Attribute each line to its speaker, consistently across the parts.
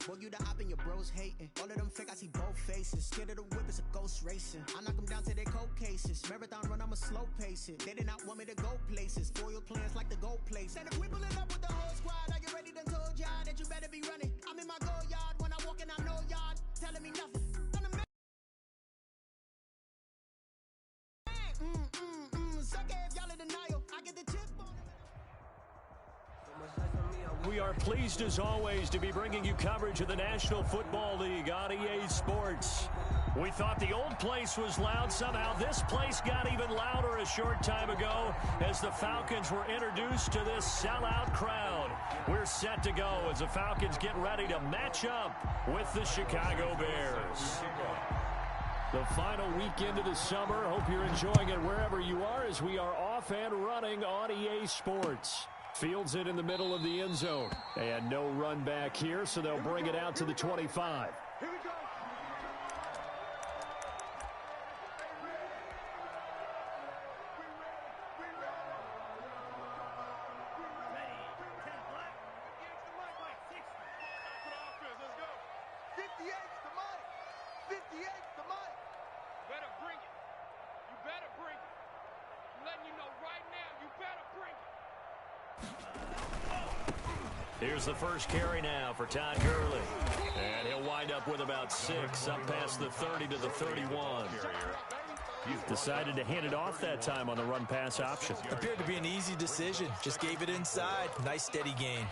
Speaker 1: Boy, you the op and your bros hating. All of them fake, I see both faces. Scared of the whip, it's a ghost racing. I knock them down to their cold cases. Marathon run, I'ma slow pace it. They did not want me to go places. Foil plans like the gold place. And if we pulling up with the whole squad, are you ready? Done told y'all that you better be running. I'm in my go yard. When I walk in, I know y'all telling me nothing.
Speaker 2: We are pleased as always to be bringing you coverage of the National Football League on EA Sports. We thought the old place was loud. Somehow this place got even louder a short time ago as the Falcons were introduced to this sellout crowd. We're set to go as the Falcons get ready to match up with the Chicago Bears. The final weekend of the summer. Hope you're enjoying it wherever you are as we are off and running on EA Sports. Fields it in the middle of the end zone. And no run back here, so they'll bring it out to the 25.
Speaker 3: Here we go.
Speaker 2: Here's the first carry now for Todd Gurley. And he'll wind up with about 6, up past the 30 to the 31. He's decided to hand it off that time on the run-pass option.
Speaker 4: Appeared to be an easy decision. Just gave it inside. Nice, steady gain.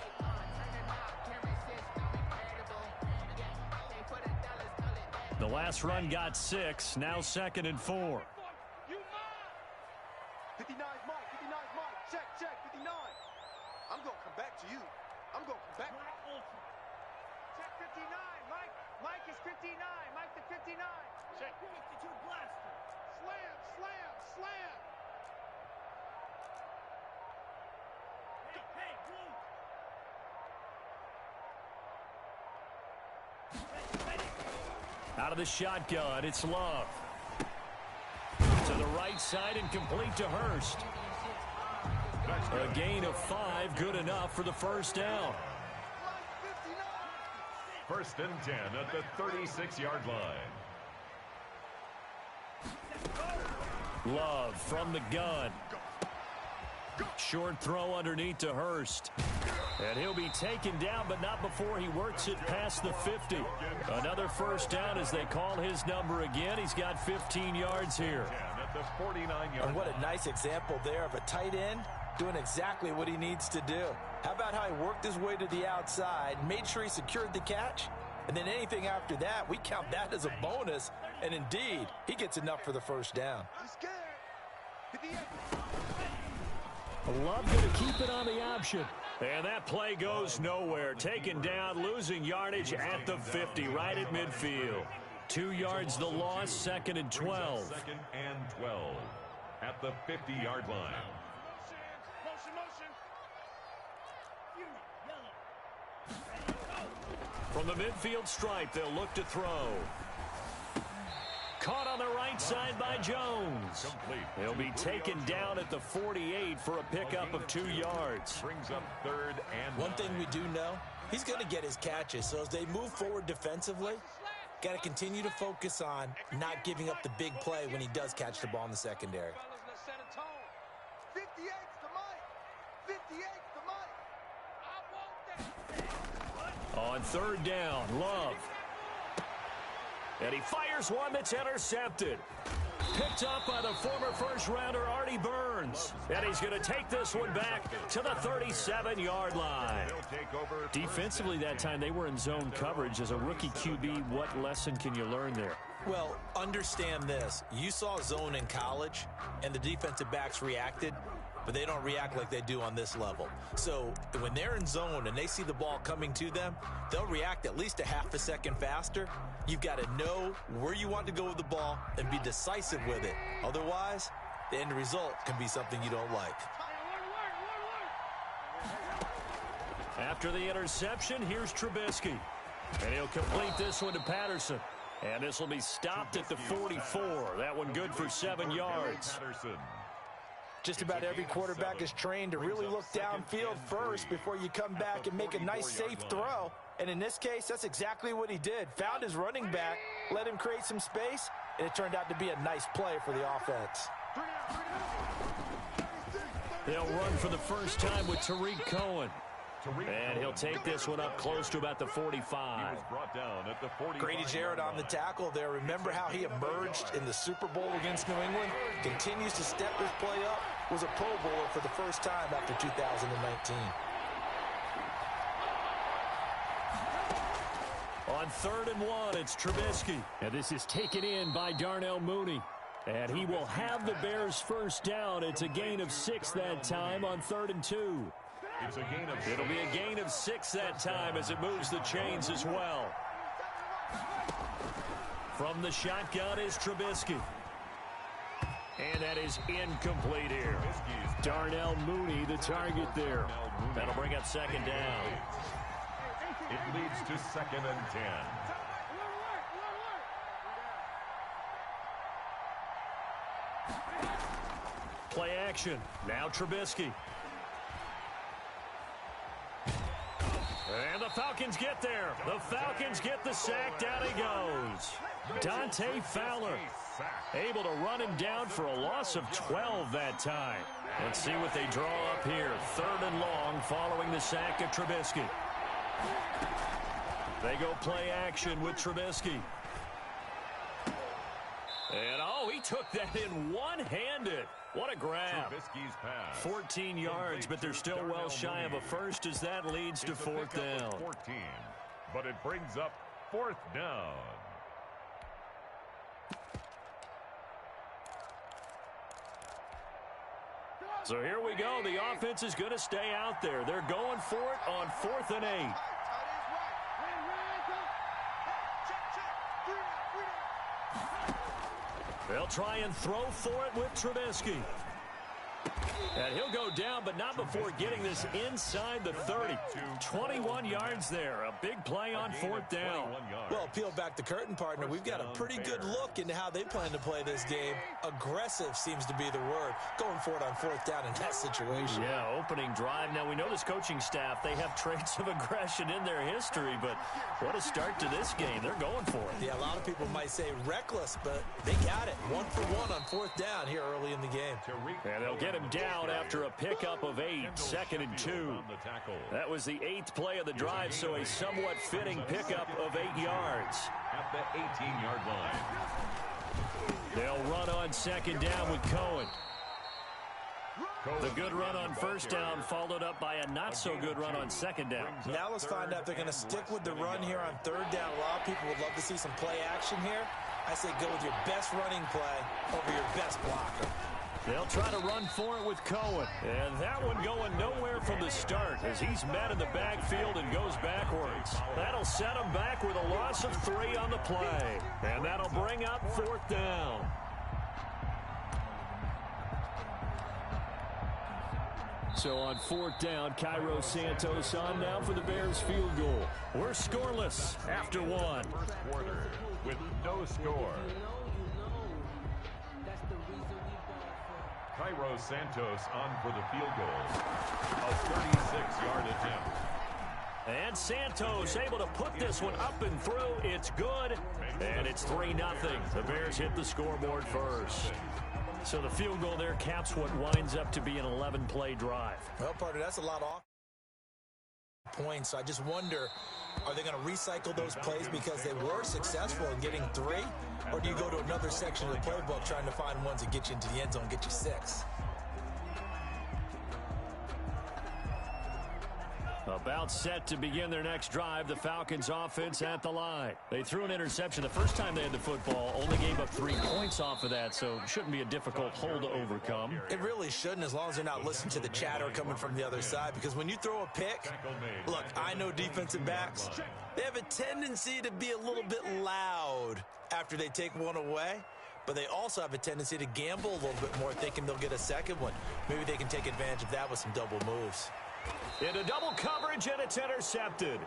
Speaker 2: The last run got 6. Now 2nd and 4.
Speaker 3: 59, Mike. 59, Mike. Check, 59. I'm going to come back to you. I'm going to come back.
Speaker 5: Check 59. Mike is 59. Mike the 59. Check 52 blaster. Slam. Hey, blue.
Speaker 2: Out of the shotgun, it's Love. To the right side and complete to Hurst. A gain of 5, good enough for the first down.
Speaker 6: 1st and 10 at the 36-yard line.
Speaker 2: Love from the gun. Short throw underneath to Hurst. And he'll be taken down, but not before he works it past the 50. Another first down as they call his number again. He's got 15 yards here.
Speaker 6: At the 49-yard
Speaker 4: And what a nice example there of a tight end doing exactly what he needs to do. How about how he worked his way to the outside, made sure he secured the catch, and then anything after that, we count that as a bonus. And indeed, he gets enough for the first down.
Speaker 2: Love going to keep it on the option. And that play goes nowhere. Taken down, losing yardage at the 50, right at midfield. 2 yards the loss, 2nd and 12.
Speaker 6: 2nd and 12 at the 50-yard line.
Speaker 2: From the midfield stripe, they'll look to throw. Caught on the right side by Jones. He'll be taken down at the 48 for a pickup of 2 yards.
Speaker 6: Brings up 3rd and 9.
Speaker 4: One thing we do know, he's going to get his catches. So as they move forward defensively, got to continue to focus on not giving up the big play when he does catch the ball in the secondary.
Speaker 3: 58's the Mike. 58's the Mike.
Speaker 2: On 3rd down, Love. And he fires one that's intercepted. Picked up by the former first-rounder Artie Burns. And he's going to take this one back to the 37-yard line. Defensively that time, they were in zone coverage. As a rookie QB, what lesson can you learn there?
Speaker 4: Well, understand this. You saw zone in college, and the defensive backs reacted, but they don't react like they do on this level. So when they're in zone and they see the ball coming to them, they'll react at least a half a second faster. You've got to know where you want to go with the ball and be decisive with it. Otherwise, the end result can be something you don't like.
Speaker 2: After the interception, here's Trubisky. And he'll complete this one to Patterson. And this will be stopped at the 44. That one good for 7 yards.
Speaker 4: Just about every quarterback is trained to really look downfield first before you come back and make a nice, safe throw. And in this case, that's exactly what he did. Found his running back, let him create some space, and it turned out to be a nice play for the offense.
Speaker 2: They'll run for the first time with Tariq Cohen. And he'll take this one up close to about the 45.
Speaker 4: Grady Jarrett on the tackle there. Remember how he emerged in the Super Bowl against New England? Continues to step his play up. Was a Pro Bowler for the first time after 2019.
Speaker 2: On 3rd and 1, it's Trubisky. And this is taken in by Darnell Mooney. And he will have the Bears first down. It's a gain of 6 that time on 3rd and 2. It'll be a gain of 6 that time as it moves the chains as well. From the shotgun is Trubisky. And that is incomplete here. Darnell Mooney, the target there. That'll bring up 2nd down.
Speaker 6: It leads to 2nd and 10.
Speaker 2: Play action. Now Trubisky. And the Falcons get there. The Falcons get the sack. Down he goes. Dante Fowler able to run him down for a loss of 12 that time. Let's see what they draw up here. 3rd and long following the sack of Trubisky. They go play action with Trubisky. And, oh, he took that in one-handed. What a grab. 14 yards, but they're still well shy of a first as that leads to 4th down.
Speaker 6: 14, but it brings up 4th down.
Speaker 2: So here we go. The offense is going to stay out there. They're going for it on 4th and 8. They'll try and throw for it with Trubisky. And he'll go down, but not before getting this inside the 30. 21 yards there. A big play on 4th down.
Speaker 4: Well, peel back the curtain, partner. We've got a pretty good look into how they plan to play this game. Aggressive seems to be the word. Going for it on 4th down in that situation.
Speaker 2: Yeah, opening drive. Now, we know this coaching staff, they have traits of aggression in their history, but what a start to this game. They're going for it.
Speaker 4: Yeah, a lot of people might say reckless, but they got it. 1 for 1 on 4th down here early in the game.
Speaker 2: And they'll get him down after a pickup of 8, 2nd and 2. That was the 8th play of the drive, so a somewhat fitting pickup of 8 yards.
Speaker 6: At the 18-yard line.
Speaker 2: They'll run on 2nd down with Cohen. The good run on 1st down followed up by a not-so-good run on 2nd down.
Speaker 4: Now let's find out if they're going to stick with the run here on 3rd down. A lot of people would love to see some play action here. I say go with your best running play over your best blocker.
Speaker 2: They'll try to run for it with Cohen. And that one going nowhere from the start as he's met in the backfield and goes backwards. That'll set him back with a loss of 3 on the play. And that'll bring up 4th down. So on 4th down, Cairo Santos on now for the Bears field goal. We're scoreless after 1.
Speaker 6: First quarter with no score. Cairo Santos on for the field goal. A 36-yard attempt.
Speaker 2: And Santos able to put this one up and through. It's good. And it's 3-0. The Bears hit the scoreboard first. So the field goal there caps what winds up to be an 11-play drive.
Speaker 4: Well, partner, that's a lot off points. So I just wonder, are they going to recycle those plays because they were successful in getting 3? Or do you go to another section of the playbook trying to find ones that get you into the end zone, get you 6?
Speaker 2: About set to begin their next drive, the Falcons offense at the line. They threw an interception the first time they had the football, only gave up 3 points off of that, so shouldn't be a difficult hole to overcome.
Speaker 4: It really shouldn't, as long as they're not listening to the chatter coming from the other side, because when you throw a pick, look, I know defensive backs, they have a tendency to be a little bit loud after they take one away, but they also have a tendency to gamble a little bit more, thinking they'll get a second one. Maybe they can take advantage of that with some double moves.
Speaker 2: Into double coverage, and it's intercepted.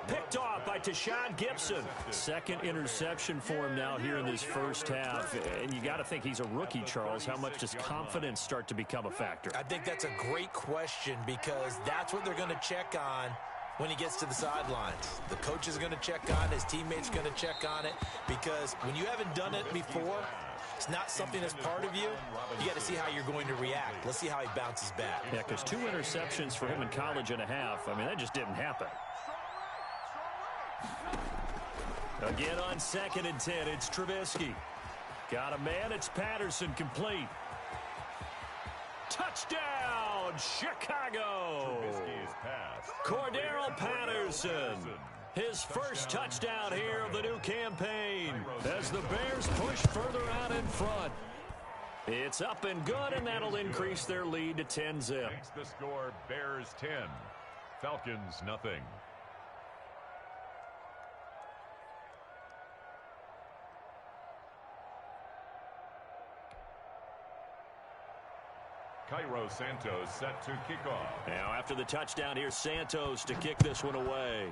Speaker 2: Picked off by Tashawn Gibson. Second interception for him now here in this first half. And you got to think he's a rookie, Charles. How much does confidence start to become a factor?
Speaker 4: I think that's a great question because that's what they're going to check on when he gets to the sidelines. The coach is going to check on it. His teammates are going to check on it, because when you haven't done it before, it's not something that's part of you. You got to see how you're going to react. Let's see how he bounces back.
Speaker 2: Yeah, because 2 interceptions for him in college and a half. I mean, that just didn't happen. Again on 2nd and 10, it's Trubisky. Got a man, it's Patterson, complete. Touchdown, Chicago! Cordero Patterson. His first touchdown here of the new campaign as the Bears push further out in front. It's up and good, and that'll increase their lead to 10-zip.
Speaker 6: Makes the score Bears 10, Falcons nothing. Cairo Santos set to kick off.
Speaker 2: Now after the touchdown, here's Santos to kick this one away.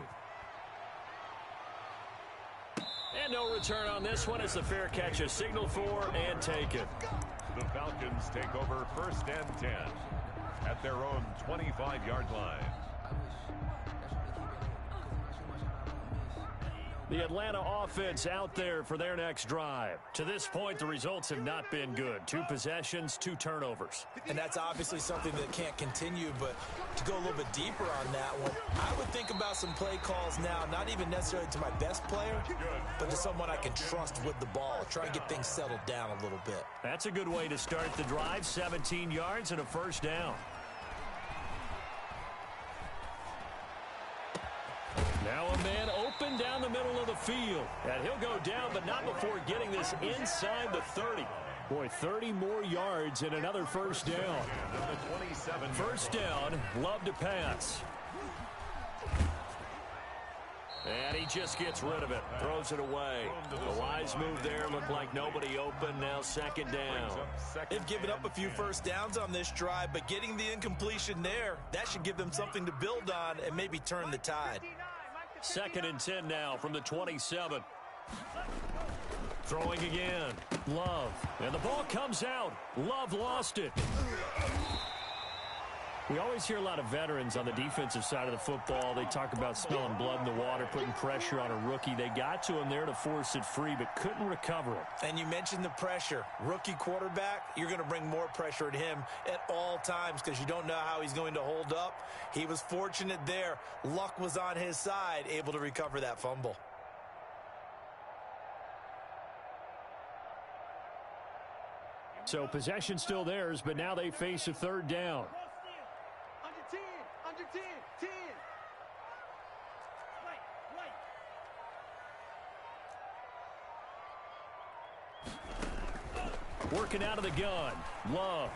Speaker 2: And no return on this one as the fair catch is signaled for and taken.
Speaker 6: The Falcons take over 1st and 10 at their own 25-yard line.
Speaker 2: The Atlanta offense out there for their next drive. To this point, the results have not been good. 2 possessions, 2 turnovers.
Speaker 4: And that's obviously something that can't continue, but to go a little bit deeper on that one, I would think about some play calls now, not even necessarily to my best player, but to someone I can trust with the ball. Try and get things settled down a little bit.
Speaker 2: That's a good way to start the drive. 17 yards and a first down. Now a man open down the middle of the field. And he'll go down, but not before getting this inside the 30. Boy, 30 more yards and another first down. First down, Love to pass. And he just gets rid of it. Throws it away. The wise move there. Looked like nobody open. Now 2nd down.
Speaker 4: They've given up a few first downs on this drive, but getting the incompletion there, that should give them something to build on and maybe turn the tide.
Speaker 2: 2nd and 10 now from the 27. Throwing again. Love. And the ball comes out. Love lost it. We always hear a lot of veterans on the defensive side of the football. They talk about smelling blood in the water, putting pressure on a rookie. They got to him there to force it free, but couldn't recover it.
Speaker 4: And you mentioned the pressure. Rookie quarterback, you're going to bring more pressure at him at all times because you don't know how he's going to hold up. He was fortunate there. Luck was on his side, able to recover that fumble.
Speaker 2: So possession still theirs, but now they face a 3rd down.
Speaker 5: Under 10, 10.
Speaker 2: Working out of the gun. Love.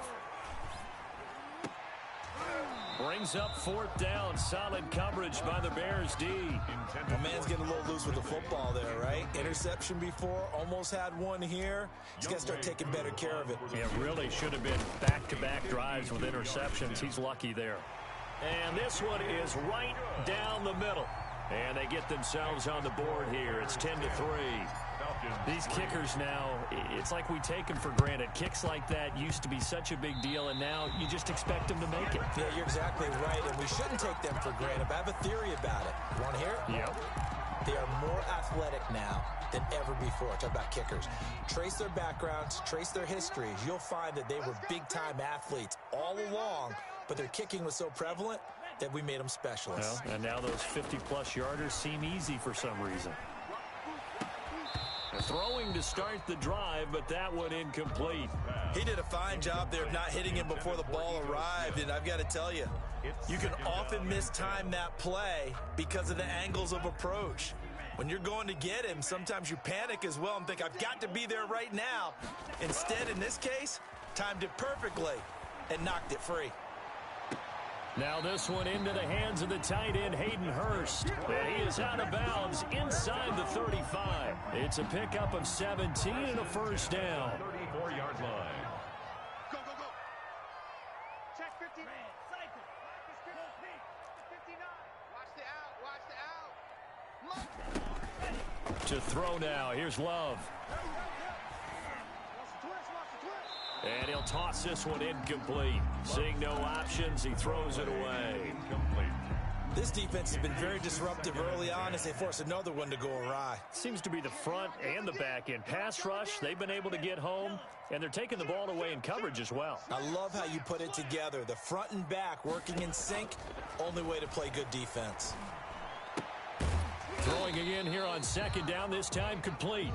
Speaker 2: Brings up 4th down. Solid coverage by the Bears D.
Speaker 4: My man's getting a little loose with the football there, right? Interception before, almost had one here. He's got to start taking better care of it.
Speaker 2: It really should have been back-to-back drives with interceptions. He's lucky there. And this one is right down the middle. And they get themselves on the board here. It's 10-3. These kickers now, it's like we take them for granted. Kicks like that used to be such a big deal, and now you just expect them to make it.
Speaker 4: Yeah, you're exactly right, and we shouldn't take them for granted. But I have a theory about it. You want to hear it?
Speaker 2: Yep.
Speaker 4: They are more athletic now than ever before. Talk about kickers. Trace their backgrounds, trace their histories. You'll find that they were big-time athletes all along, but their kicking was so prevalent that we made them specialists.
Speaker 2: Well, and now those 50-plus yarders seem easy for some reason. Throwing to start the drive, but that one incomplete.
Speaker 4: He did a fine job there of not hitting him before the ball arrived, and I've got to tell you, you can often mistime that play because of the angles of approach. When you're going to get him, sometimes you panic as well and think, I've got to be there right now. Instead, in this case, timed it perfectly and knocked it free.
Speaker 2: Now this one into the hands of the tight end, Hayden Hurst. And he is out of bounds inside the 35. It's a pickup of 17 and a first down.
Speaker 6: 34-yard line.
Speaker 5: Go, go, go. Check 59. Cycle. 59. Watch the out.
Speaker 2: To throw now. Here's Love. And he'll toss this one incomplete. Seeing no options, he throws it away.
Speaker 6: Incomplete.
Speaker 4: This defense has been very disruptive early on as they force another one to go awry.
Speaker 2: Seems to be the front and the back end. Pass rush, they've been able to get home, and they're taking the ball away in coverage as well.
Speaker 4: I love how you put it together. The front and back working in sync, only way to play good defense.
Speaker 2: Throwing again here on second down, this time complete.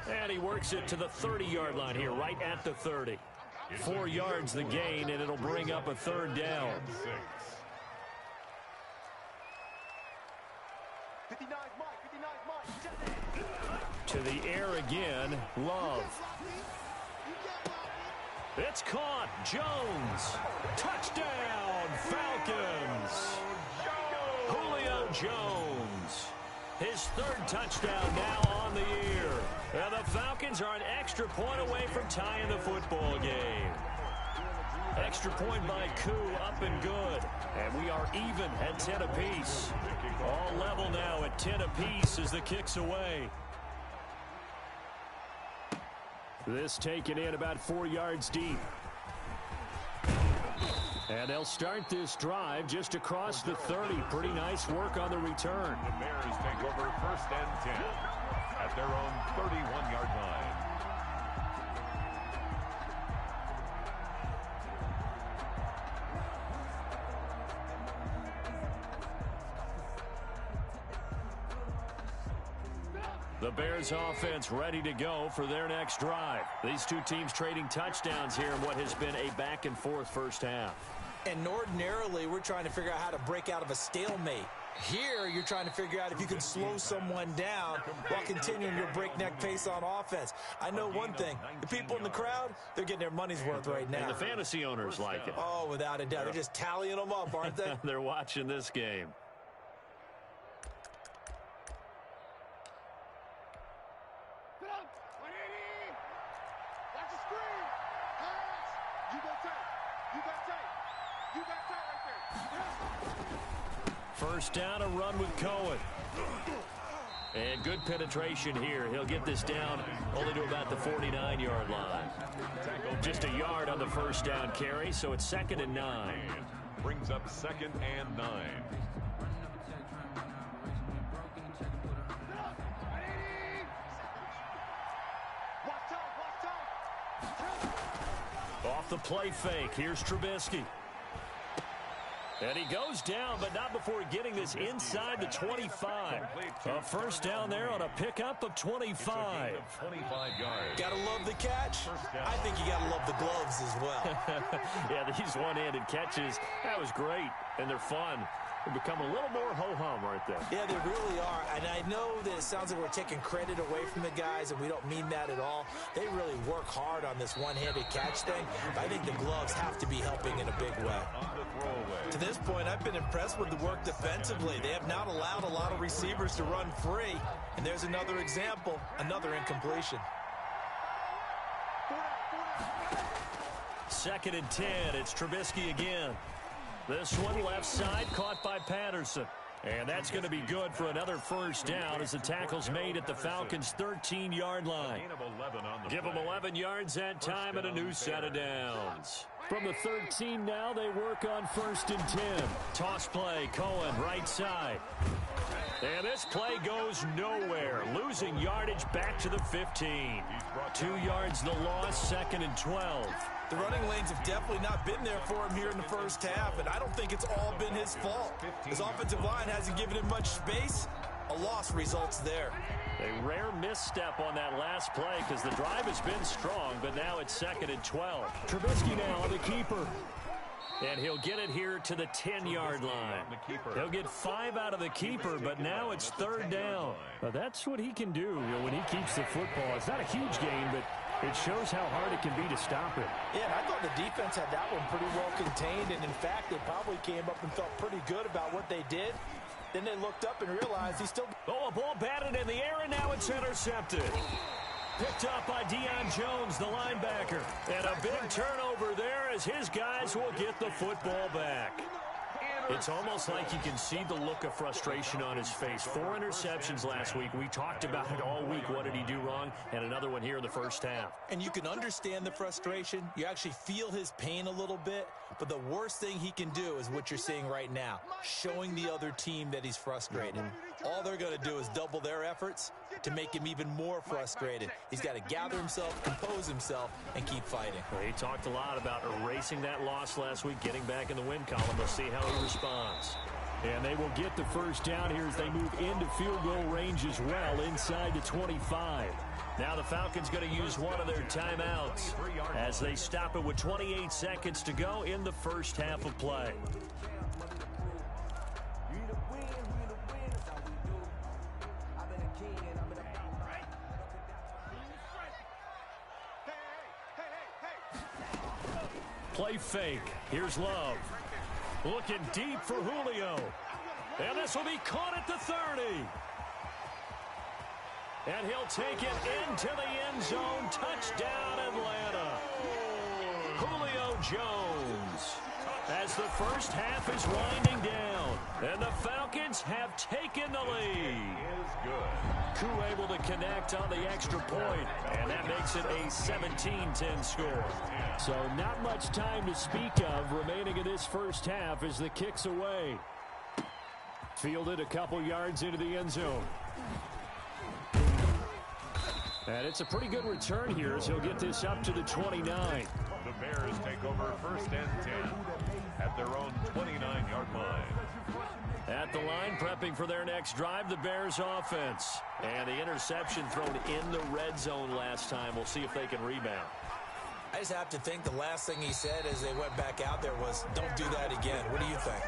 Speaker 2: And he works it to the 30-yard line here, right at the 30. 4 yards the gain, and it'll bring up a third down.
Speaker 3: 59's Mike.
Speaker 2: To the air again, Love. It's caught. Jones. Touchdown, Falcons. Julio Jones. His third touchdown now on the year. And the Falcons are an extra point away from tying the football game. Extra point by Koo, up and good. And we are even at 10 apiece. All level now at 10 apiece as the kick's away. This taken in about 4 yards deep. And they'll start this drive just across the 30. Pretty nice work on the return.
Speaker 6: The Bears take over first and 10 at their own 31-yard line.
Speaker 2: The Bears offense ready to go for their next drive. These two teams trading touchdowns here in what has been a back-and-forth first half.
Speaker 4: And ordinarily, we're trying to figure out how to break out of a stalemate. Here, you're trying to figure out if you can slow someone down while continuing your breakneck pace on offense. I know one thing. The people in the crowd, they're getting their money's worth right now.
Speaker 2: And the fantasy owners like it.
Speaker 4: Oh, without a doubt. They're just tallying them up, aren't they?
Speaker 2: They're watching this game. First down, a run with Cohen. And good penetration here. He'll get this down only to about the 49-yard line. Just a yard on the first down carry, so it's 2nd and 9.
Speaker 6: Brings up 2nd and 9.
Speaker 2: Off the play fake, here's Trubisky. And he goes down, but not before getting this inside the 25. A first down there on a pickup of 25.
Speaker 6: 25 yards.
Speaker 4: Gotta love the catch. I think you gotta love the gloves as well.
Speaker 2: Yeah, these one-handed catches, that was great, and they're fun. They become a little more ho-hum right there.
Speaker 4: Yeah, they really are. And I know that it sounds like we're taking credit away from the guys, and we don't mean that at all. They really work hard on this one-handed catch thing. But I think the gloves have to be helping in a big way. To this point, I've been impressed with the work defensively. They have not allowed a lot of receivers to run free. And there's another example, another incompletion.
Speaker 2: 2nd and 10, it's Trubisky again. This one left side caught by Patterson. And that's going to be good for another first down as the tackle's made at the Falcons' 13-yard line. Give them 11 yards that time and a new set of downs. From the 13 now, they work on 1st and 10. Toss play, Cohen, right side. And this play goes nowhere. Losing yardage back to the 15. 2 yards the loss, 2nd and 12.
Speaker 4: The running lanes have definitely not been there for him here in the first half, and I don't think it's all been his fault. His offensive line hasn't given him much space. A loss results there.
Speaker 2: A rare misstep on that last play because the drive has been strong, but now it's 2nd and 12. Trubisky now on the keeper. And he'll get it here to the 10-yard line. He'll get 5 out of the keeper, but now it's 3rd down. Well, that's what he can do when he keeps the football. It's not a huge gain, but it shows how hard it can be to stop him.
Speaker 4: Yeah, and I thought the defense had that one pretty well contained, and in fact, they probably came up and felt pretty good about what they did. Then they looked up and realized he still...
Speaker 2: Oh, a ball batted in the air, and now it's intercepted. Picked up by Deion Jones, the linebacker. And a big turnover there as his guys will get the football back. It's almost like you can see the look of frustration on his face. 4 interceptions last week. We talked about it all week. What did he do wrong? And another one here in the first half.
Speaker 4: And you can understand the frustration. You actually feel his pain a little bit. But the worst thing he can do is what you're seeing right now, showing the other team that he's frustrated. All they're going to do is double their efforts to make him even more frustrated. He's got to gather himself, compose himself, and keep fighting.
Speaker 2: Well, he talked a lot about erasing that loss last week, getting back in the win column. We'll see how he responds. And they will get the first down here as they move into field goal range as well, inside the 25. Now the Falcons going to use one of their timeouts as they stop it with 28 seconds to go in the first half of play. Play fake. Here's Love. Looking deep for Julio. And this will be caught at the 30. And he'll take it into the end zone. Touchdown, Atlanta. Julio Jones. As the first half is winding down. And the Falcons have taken the lead. Koo able to connect on the extra point, and that makes it a 17-10 score. So not much time to speak of remaining in this first half as the kick's away. Fielded a couple yards into the end zone. And it's a pretty good return here as he'll get this up to the 29.
Speaker 6: The Bears take over first and 10 at their own 29-yard line.
Speaker 2: At the line, prepping for their next drive, the Bears offense. And the interception thrown in the red zone last time. We'll see if they can rebound.
Speaker 4: I just have to think the last thing he said as they went back out there was, don't do that again. What do you think?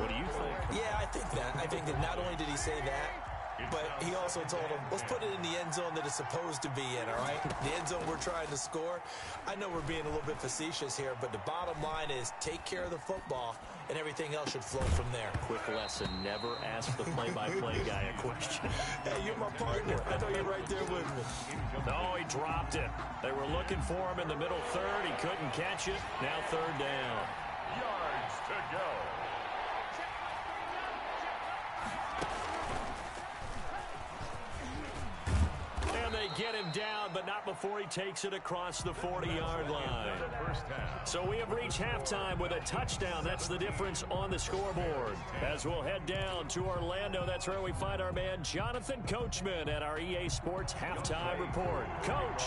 Speaker 2: What do you think?
Speaker 4: Yeah, I think that. I think that not only did he say that, but he also told him, let's put it in the end zone that it's supposed to be in, all right? The end zone we're trying to score. I know we're being a little bit facetious here, but the bottom line is take care of the football, and everything else should flow from there.
Speaker 2: Quick lesson, never ask the play-by-play guy a question.
Speaker 4: Hey, you're my partner. I know you're right there with me.
Speaker 2: No, he dropped it. They were looking for him in the middle third. He couldn't catch it. Now third down.
Speaker 6: Yards to go.
Speaker 2: Get him down, but not before he takes it across the 40-yard line. So we have reached halftime with a touchdown. That's the difference on the scoreboard. As we'll head down to Orlando, that's where we find our man Jonathan Coachman at our EA Sports Halftime Report. Coach.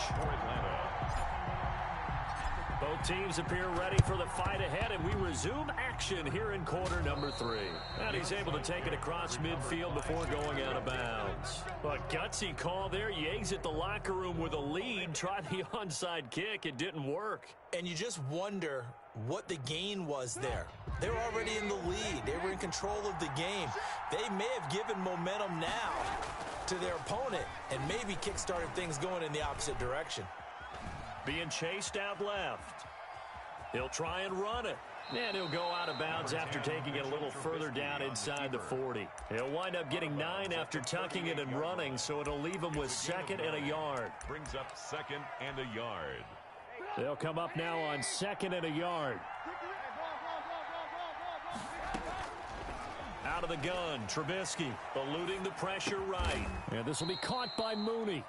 Speaker 2: Both teams appear ready for the fight ahead, and we resume action here in quarter number 3. And he's able to take it across midfield before going out of bounds. But gutsy call there. You exit the locker room with a lead. Try the onside kick. It didn't work.
Speaker 4: And you just wonder what the gain was there. They were already in the lead. They were in control of the game. They may have given momentum now to their opponent and maybe kick-started things going in the opposite direction.
Speaker 2: Being chased out left. He'll try and run it. And he'll go out of bounds after taking it a little further down inside the 40. He'll wind up getting 9 after tucking it and running, so it'll leave him with second and a yard.
Speaker 6: Brings up second and a yard.
Speaker 2: They'll come up now on second and a yard. Out of the gun, Trubisky eluding the pressure right. And this will be caught by Mooney.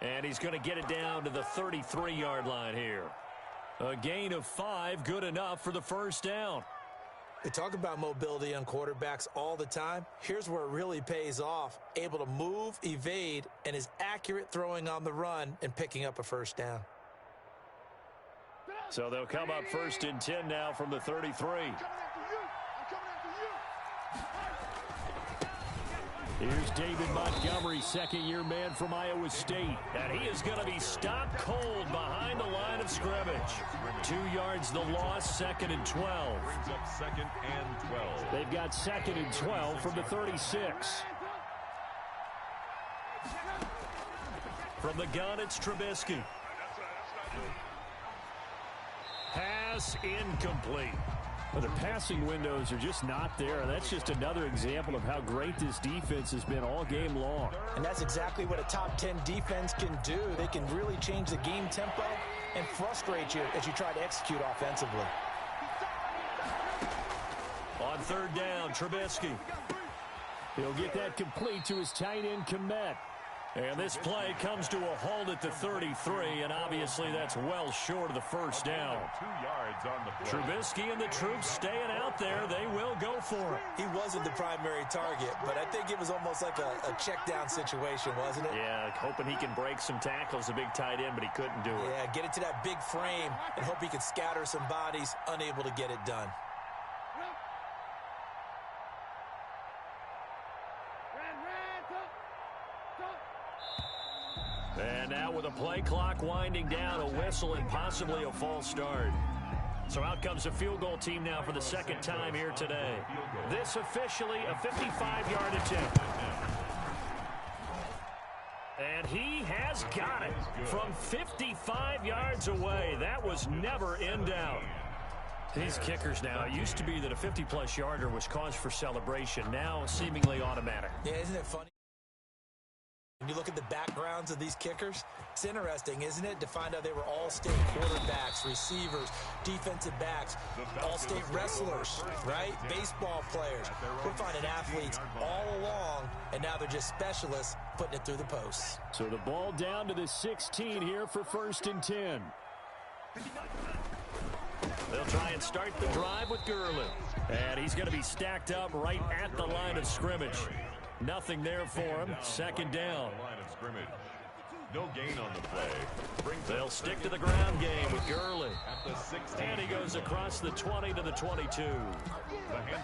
Speaker 2: And he's going to get it down to the 33-yard line here. A gain of 5, good enough for the first down.
Speaker 4: They talk about mobility on quarterbacks all the time. Here's where it really pays off. Able to move, evade, and is accurate throwing on the run and picking up a first down.
Speaker 2: So they'll come up first and 10 now from the 33. Here's David Montgomery, second-year man from Iowa State. And he is going to be stopped cold behind the line of scrimmage. 2 yards the loss, second and 12.
Speaker 6: Brings up second and 12.
Speaker 2: They've got second and 12 from the 36. From the gun, it's Trubisky. Pass incomplete. Well, the passing windows are just not there. That's just another example of how great this defense has been all game long.
Speaker 4: And that's exactly what a top 10 defense can do. They can really change the game tempo and frustrate you as you try to execute offensively.
Speaker 2: On third down, Trubisky. He'll get that complete to his tight end, Kmet. And this play comes to a halt at the 33, and obviously that's well short of the first down.
Speaker 6: 2 yards on the play.
Speaker 2: Trubisky and the troops staying out there. They will go for it.
Speaker 4: He wasn't the primary target, but I think it was almost like a check down situation, wasn't it?
Speaker 2: Yeah, hoping he can break some tackles, a big tight end, but he couldn't do it.
Speaker 4: Yeah, get it to that big frame and hope he can scatter some bodies, unable to get it done.
Speaker 2: And now with a play clock winding down, a whistle and possibly a false start. So out comes a field goal team now for the second time here today. This officially a 55-yard attempt. And he has got it from 55 yards away. That was never in doubt. These kickers now, it used to be that a 50-plus yarder was cause for celebration. Now seemingly automatic.
Speaker 4: Yeah, isn't it funny? When you look at the backgrounds of these kickers, it's interesting, isn't it, to find out they were all-state quarterbacks, receivers, defensive backs, all-state wrestlers, right? Baseball players. We're finding athletes all along, and now they're just specialists putting it through the posts.
Speaker 2: So the ball down to the 16 here for 1st and 10. They'll try and start the drive with Gurley. And he's going to be stacked up right at the line of scrimmage. Nothing there for him. Second down.
Speaker 6: No gain on the play.
Speaker 2: They'll stick to the ground game with Gurley. And he goes across the 20 to the 22.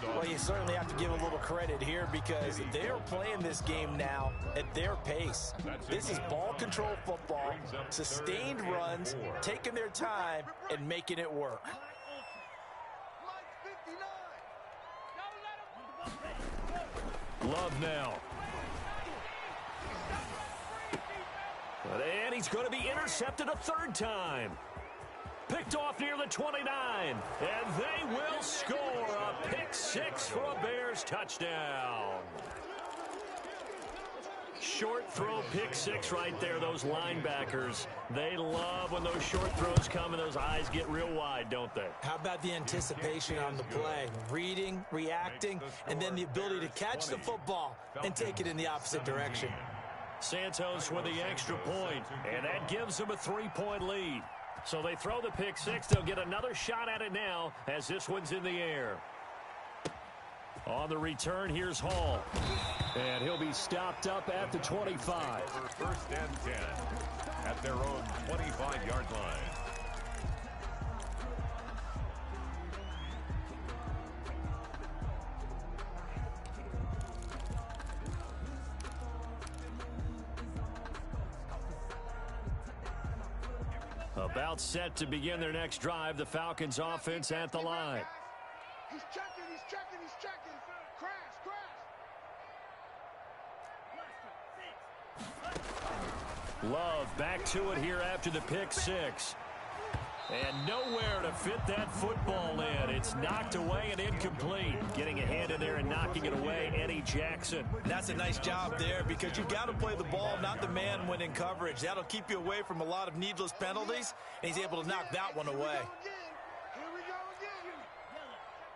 Speaker 4: Well, you certainly have to give a little credit here because they're playing this game now at their pace. This is ball control football, sustained runs, taking their time, and making it work.
Speaker 2: Love now. And he's going to be intercepted a third time. Picked off near the 29. And they will score a pick six for a Bears touchdown. Short throw pick six right there. Those linebackers, they love when those short throws come and those eyes get real wide, don't they?
Speaker 4: How about the anticipation on the play? Reading, reacting, and then the ability to catch the football and take it in the opposite direction.
Speaker 2: Santos with the extra point, and that gives them a 3-point lead. So they throw the pick six. They'll get another shot at it now as this one's in the air. On the return, here's Hall. And he'll be stopped up at the 25.
Speaker 6: 1st and 10 at their own 25-yard line.
Speaker 2: About set to begin their next drive, the Falcons offense at the line.
Speaker 5: He's checking, he's checking, he's checking. Crash, crash.
Speaker 2: Love back to it here after the pick six. And nowhere to fit that football in. It's knocked away and incomplete. Getting a hand in there and knocking it away, Eddie Jackson.
Speaker 4: That's a nice job there because you've got to play the ball, not the man when in coverage. That'll keep you away from a lot of needless penalties, and he's able to knock that one away.
Speaker 5: Here we go again.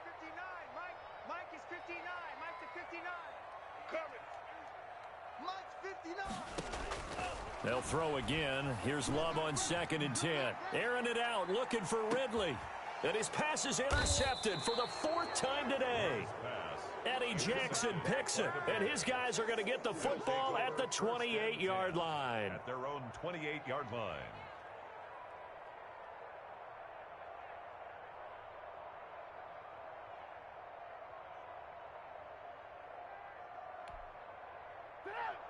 Speaker 5: 59, Mike is 59. Mike to 59. Coming. Mike's 59.
Speaker 2: They'll throw again. Here's Love on 2nd and 10. Airing it out, looking for Ridley. And his pass is intercepted for the 4th time today. Eddie Jackson picks it, and his guys are going to get the football at the 28-yard line.
Speaker 6: At their own 28-yard line.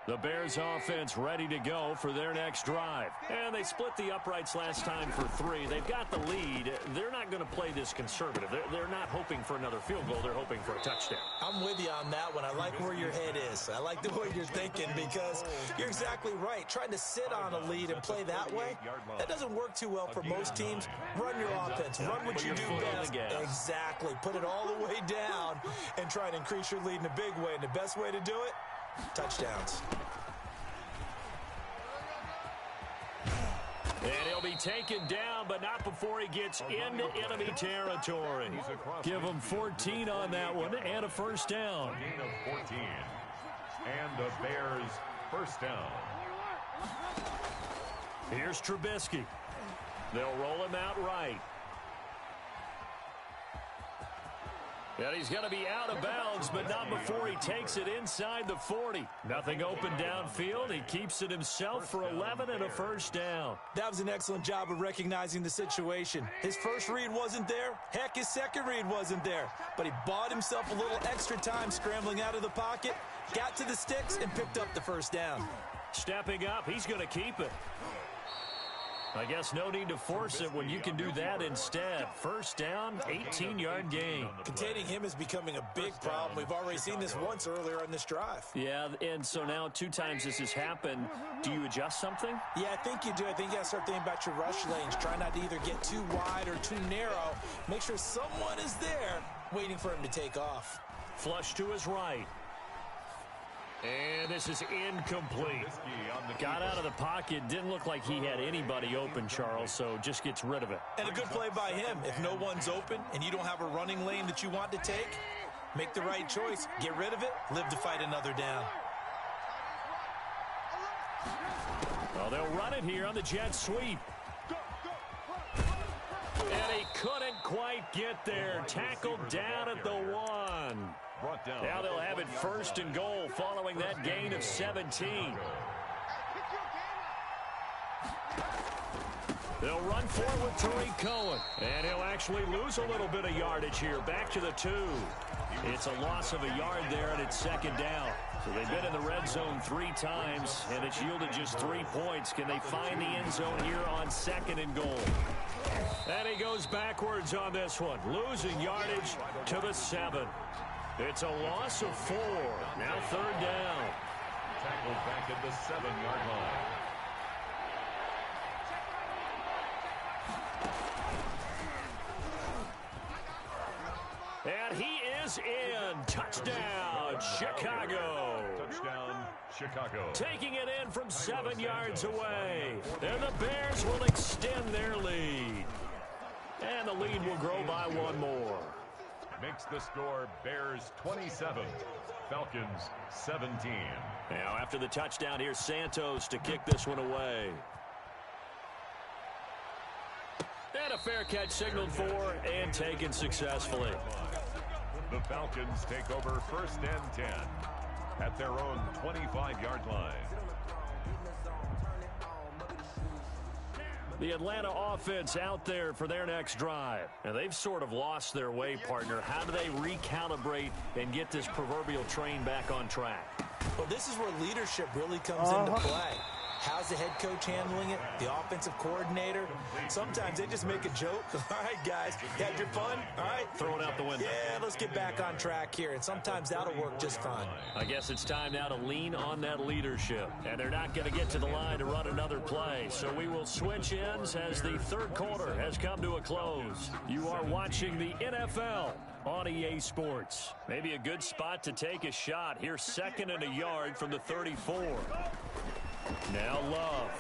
Speaker 2: The Bears offense ready to go for their next drive. And they split the uprights last time for 3. They've got the lead. They're not going to play this conservative. They're not hoping for another field goal. They're hoping for a touchdown.
Speaker 4: I'm with you on that one. I like where your head is. I like the way you're thinking because you're exactly right. Trying to sit on a lead and play that way, that doesn't work too well for most teams. Run your offense. Run what you do best. Exactly. Put it all the way down and try and increase your lead in a big way. And the best way to do it, touchdowns.
Speaker 2: And he'll be taken down, but not before he gets into enemy territory. Give him 14 on that one and a first down.
Speaker 6: A gain of 14. And the Bears first down.
Speaker 2: Here's Trubisky. They'll roll him out right. And he's going to be out of bounds, but not before he takes it inside the 40. Nothing open downfield. He keeps it himself for 11 and a first down.
Speaker 4: That was an excellent job of recognizing the situation. His first read wasn't there. Heck, his second read wasn't there. But he bought himself a little extra time scrambling out of the pocket, got to the sticks, and picked up the first down.
Speaker 2: Stepping up, he's going to keep it. I guess no need to force it when you can do that instead. First down, 18-yard gain.
Speaker 4: Containing him is becoming a big problem. We've already seen this once earlier on this drive.
Speaker 2: Yeah, and so now 2 times this has happened. Do you adjust something?
Speaker 4: Yeah, I think you do. I think you got to start thinking about your rush lanes. Try not to either get too wide or too narrow. Make sure someone is there waiting for him to take off.
Speaker 2: Flush to his right. And this is incomplete. Got out of the pocket. Didn't look like he had anybody open, Charles, so just gets rid of it.
Speaker 4: And a good play by him. If no one's open and you don't have a running lane that you want to take, make the right choice. Get rid of it. Live to fight another down.
Speaker 2: Well, they'll run it here on the jet sweep. And he couldn't quite get there. Tackled down at the 1. Now they'll have it first and goal following that gain of 17. They'll run forward with Tariq Cohen. And he'll actually lose a little bit of yardage here. Back to the 2. It's a loss of a yard there, and it's second down. So they've been in the red zone 3 times, and it's yielded just 3 points. Can they find the end zone here on second and goal? And he goes backwards on this one, losing yardage to the 7. It's a loss of 4. Now third down.
Speaker 6: Tackled back at the 7-yard line.
Speaker 2: And he is in. Touchdown, Chicago.
Speaker 6: Touchdown, Chicago.
Speaker 2: Taking it in from 7 yards away. And the Bears will extend their lead. And the lead will grow by 1 more.
Speaker 6: Makes the score Bears 27, Falcons 17.
Speaker 2: Now after the touchdown, here's Santos to kick this one away. And a fair catch signaled for and taken successfully.
Speaker 6: The Falcons take over first and 10 at their own 25-yard line.
Speaker 2: The Atlanta offense out there for their next drive. And they've sort of lost their way, partner. How do they recalibrate and get this proverbial train back on track?
Speaker 4: Well, this is where leadership really comes into play. How's the head coach handling it? The offensive coordinator? Sometimes they just make a joke. All right, guys, you had your fun? All right.
Speaker 2: Throw it out the window.
Speaker 4: Yeah, let's get back on track here. And sometimes that'll work just fine.
Speaker 2: I guess it's time now to lean on that leadership. And they're not going to get to the line to run another play. So we will switch ends as the third quarter has come to a close. You are watching the NFL on EA Sports. Maybe a good spot to take a shot. Here's 2nd and a yard from the 34. Now Love.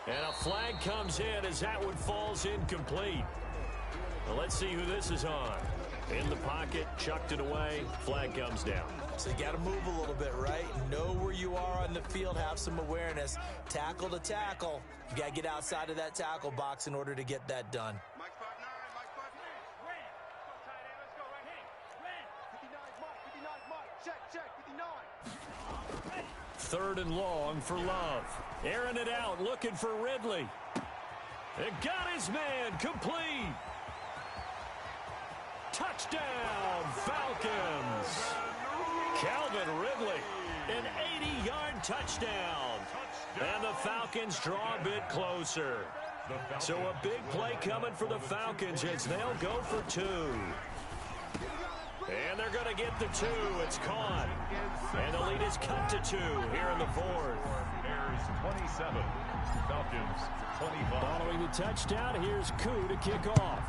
Speaker 2: And a flag comes in as that one falls incomplete. Well, let's see who this is on. In the pocket, chucked it away, flag comes down.
Speaker 4: So you got to move a little bit, right? Know where you are on the field, have some awareness. Tackle to tackle. You got to get outside of that tackle box in order to get that done.
Speaker 5: Mike 5'9", Mike 5'9". Ran. Go tight end, let's go right here. Ran. 59 Mike, 59 Mike. Check, 59.
Speaker 2: Third and long for Love. Airing it out, looking for Ridley. It got his man, complete. Touchdown, Falcons. Calvin Ridley, an 80-yard touchdown. And the Falcons draw a bit closer. So a big play coming for the Falcons as they'll go for 2. And they're going to get the 2. It's caught. And the lead is cut to 2 here in the 4th.
Speaker 6: Bears 27, Falcons 25.
Speaker 2: Following the touchdown, here's Koo to kick off.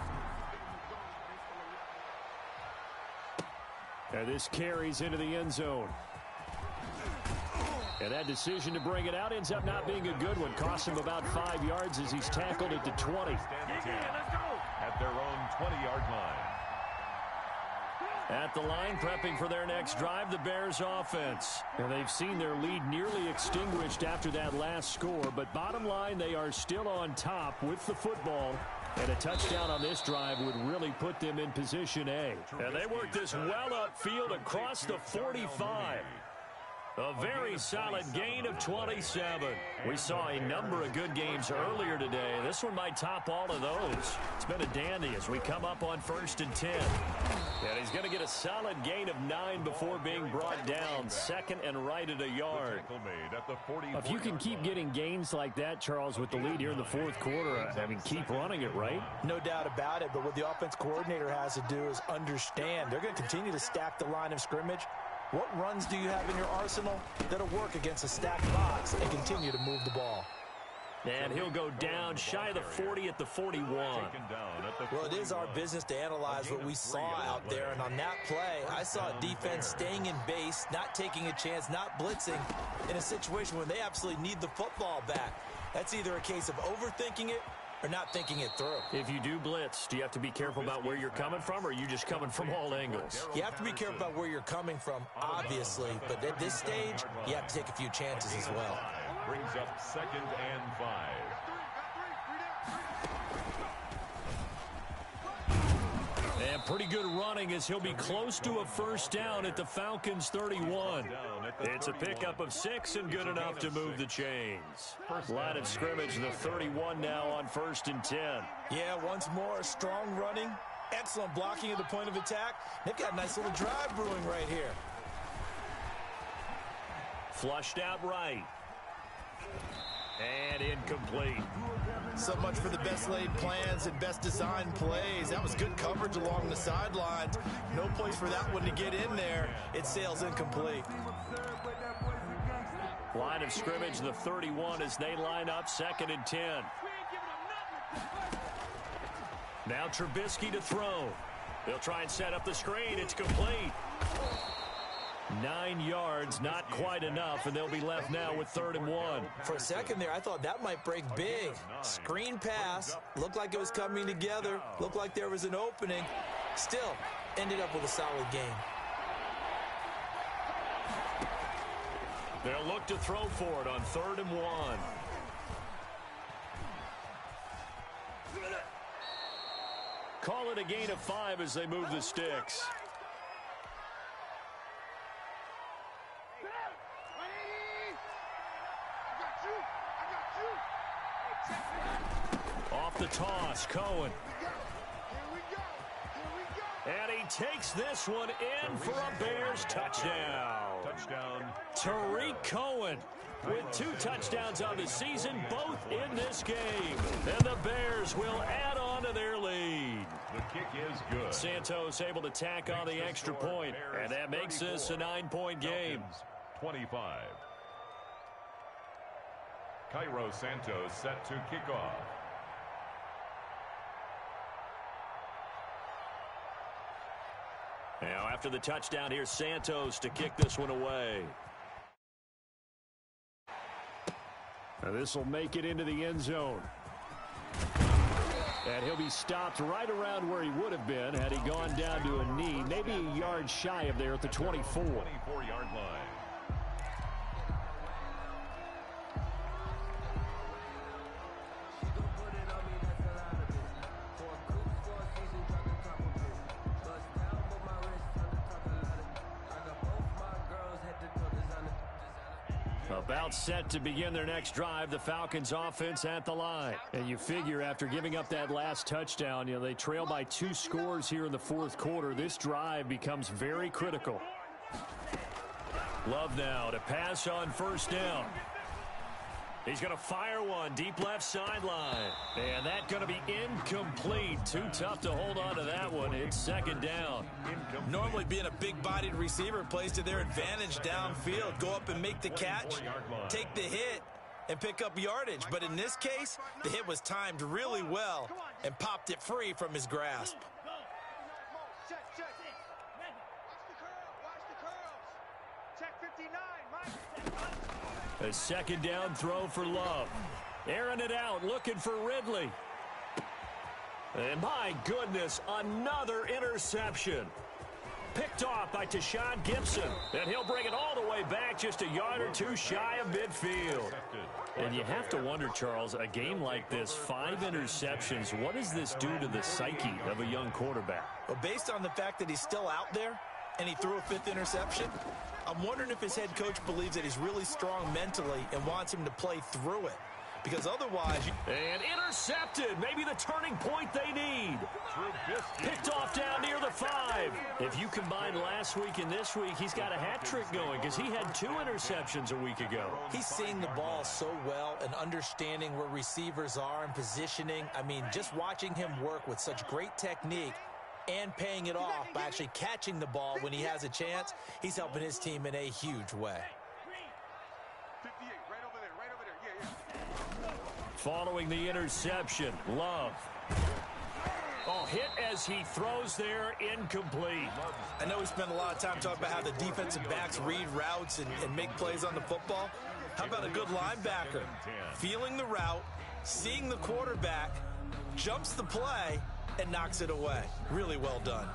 Speaker 2: And this carries into the end zone. And that decision to bring it out ends up not being a good one. Costs him about 5 yards as he's tackled at the 20.
Speaker 6: At their own 20-yard line.
Speaker 2: At the line, prepping for their next drive, the Bears offense. And they've seen their lead nearly extinguished after that last score. But bottom line, they are still on top with the football. And a touchdown on this drive would really put them in position A. And they work this well upfield across the 45. A very solid gain of 27. We saw a number of good games earlier today. This one might top all of those. It's been a dandy as we come up on 1st and 10. And he's going to get a solid gain of 9 before being brought down. Second and right at a yard. If you can keep getting gains like that, Charles, with the lead here in the 4th quarter, I mean, keep running it, right?
Speaker 4: No doubt about it, but what the offense coordinator has to do is understand. They're going to continue to stack the line of scrimmage. What runs do you have in your arsenal that'll work against a stacked box and continue to move the ball?
Speaker 2: And he'll go down shy of the 40 at the 41.
Speaker 4: Well, it is our business to analyze what we saw out there. And on that play, I saw a defense staying in base, not taking a chance, not blitzing in a situation where they absolutely need the football back. That's either a case of overthinking it or not thinking it through.
Speaker 2: If you do blitz, do you have to be careful about where you're coming from, or are you just coming from all angles?
Speaker 4: You have to be careful about where you're coming from, obviously. But at this stage, you have to take a few chances as well.
Speaker 6: Brings up 2nd and 5.
Speaker 2: And pretty good running as he'll be close to a first down at the Falcons' 31. It's a pickup of 6 and good enough to move the chains. Line of scrimmage, the 31 now on 1st and 10.
Speaker 4: Yeah, once more, strong running, excellent blocking at the point of attack. They've got a nice little drive brewing right here.
Speaker 2: Flushed out right. And incomplete.
Speaker 4: So much for the best laid plans and best designed plays. That was good coverage along the sidelines. No place for that one to get in there. It sails incomplete.
Speaker 2: Line of scrimmage, the 31 as they line up 2nd and 10. Now Trubisky to throw. They'll try and set up the screen. It's complete. 9 yards, not quite enough, and they'll be left now with 3rd and 1.
Speaker 4: For a second there, I thought that might break big. Screen pass, looked like it was coming together, looked like there was an opening. Still, ended up with a solid game.
Speaker 2: They'll look to throw for it on 3rd and 1. Call it a gain of 5 as they move the sticks. Off the toss, Cohen. And he takes this one in for a Bears touchdown. Tariq Cohen with 2 touchdowns on the season, both in this game. And the Bears will add on to their lead.
Speaker 6: The kick is good.
Speaker 2: Santos able to tack on the extra point, and that makes this a 9-point game.
Speaker 6: 25. Cairo Santos set to kick off.
Speaker 2: Now after the touchdown, here's Santos to kick this one away. Now this will make it into the end zone. And he'll be stopped right around where he would have been had he gone down to a knee, maybe a yard shy of there at the 24.
Speaker 6: 24-yard line.
Speaker 2: About set to begin their next drive, the Falcons offense at the line. And you figure after giving up that last touchdown, they trail by 2 scores here in the 4th quarter. This drive becomes very critical. Love now to pass on 1st down. He's going to fire one deep left sideline. And that's going to be incomplete. Too tough to hold on to that one. It's 2nd down.
Speaker 4: Normally being a big-bodied receiver plays to their advantage downfield. Go up and make the catch, take the hit, and pick up yardage. But in this case, the hit was timed really well and popped it free from his grasp.
Speaker 5: Check. Watch the curl. Check 50.
Speaker 2: A second down throw for Love. Airing it out, looking for Ridley. And my goodness, another interception. Picked off by Tashawn Gibson. And he'll bring it all the way back just a yard or two shy of midfield. And you have to wonder, Charles, a game like this, 5 interceptions, what does this do to the psyche of a young quarterback?
Speaker 4: Well, based on the fact that he's still out there and he threw a 5th interception, I'm wondering if his head coach believes that he's really strong mentally and wants him to play through it. Because otherwise...
Speaker 2: And intercepted. Maybe the turning point they need. Picked off down near the 5. If you combine last week and this week, he's got a hat trick going because he had 2 interceptions a week ago.
Speaker 4: He's seeing the ball so well and understanding where receivers are and positioning. I mean, just watching him work with such great technique and paying it off by actually catching the ball when he has a chance, he's helping his team in a huge way.
Speaker 2: Following the interception, Love. Oh, hit as he throws there, incomplete.
Speaker 4: I know we spent a lot of time talking about how the defensive backs read routes and make plays on the football. How about a good linebacker? Feeling the route, seeing the quarterback, jumps the play, and knocks it away. Really well done.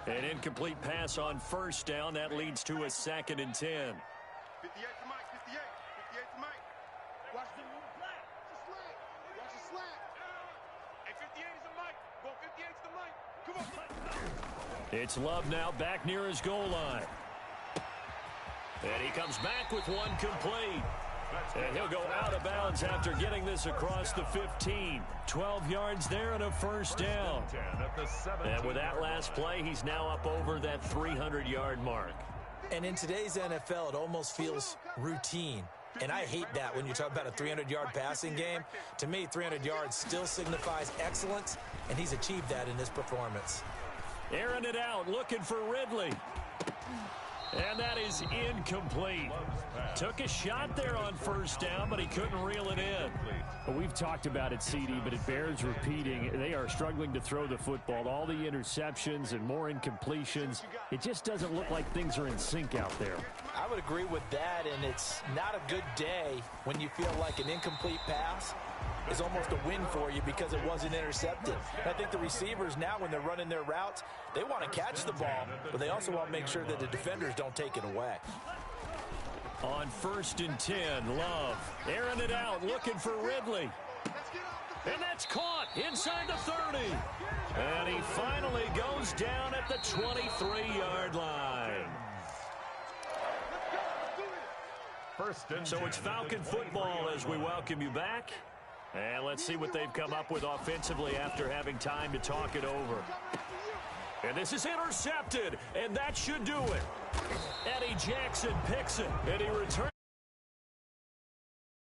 Speaker 2: An incomplete pass on first down. That leads to a 2nd and 10.
Speaker 3: 58 to Mike, 58. 58 to Mike. Watch the flat. Watch the slant. Hey, 58 is a Mike. Go 58 to the Mike. Come on.
Speaker 2: It's Love now back near his goal line. And he comes back with one complete. And he'll go out of bounds after getting this across the 15. 12 yards there and a first down. And with that last play, he's now up over that 300-yard mark.
Speaker 4: And in today's NFL, it almost feels routine. And I hate that when you talk about a 300-yard passing game. To me, 300 yards still signifies excellence, and he's achieved that in this performance.
Speaker 2: Airing it out, looking for Ridley. And that is incomplete. Took a shot there on first down, but he couldn't reel it in.
Speaker 7: Well, we've talked about it, CD, but it bears repeating. They are struggling to throw the football. All the interceptions and more incompletions. It just doesn't look like things are in sync out there.
Speaker 4: I would agree with that, and it's not a good day when you feel like an incomplete pass is almost a win for you because it wasn't intercepted. And I think the receivers now, when they're running their routes, they want to catch the ball, but they also want to make sure that the defenders don't take it away.
Speaker 2: On 1st and 10, Love airing it out, looking for Ridley. And that's caught inside the 30. And he finally goes down at the 23-yard line. So it's Falcon football as we welcome you back. And let's see what they've come up with offensively after having time to talk it over. And this is intercepted, and that should do it. Eddie Jackson picks it, and he returns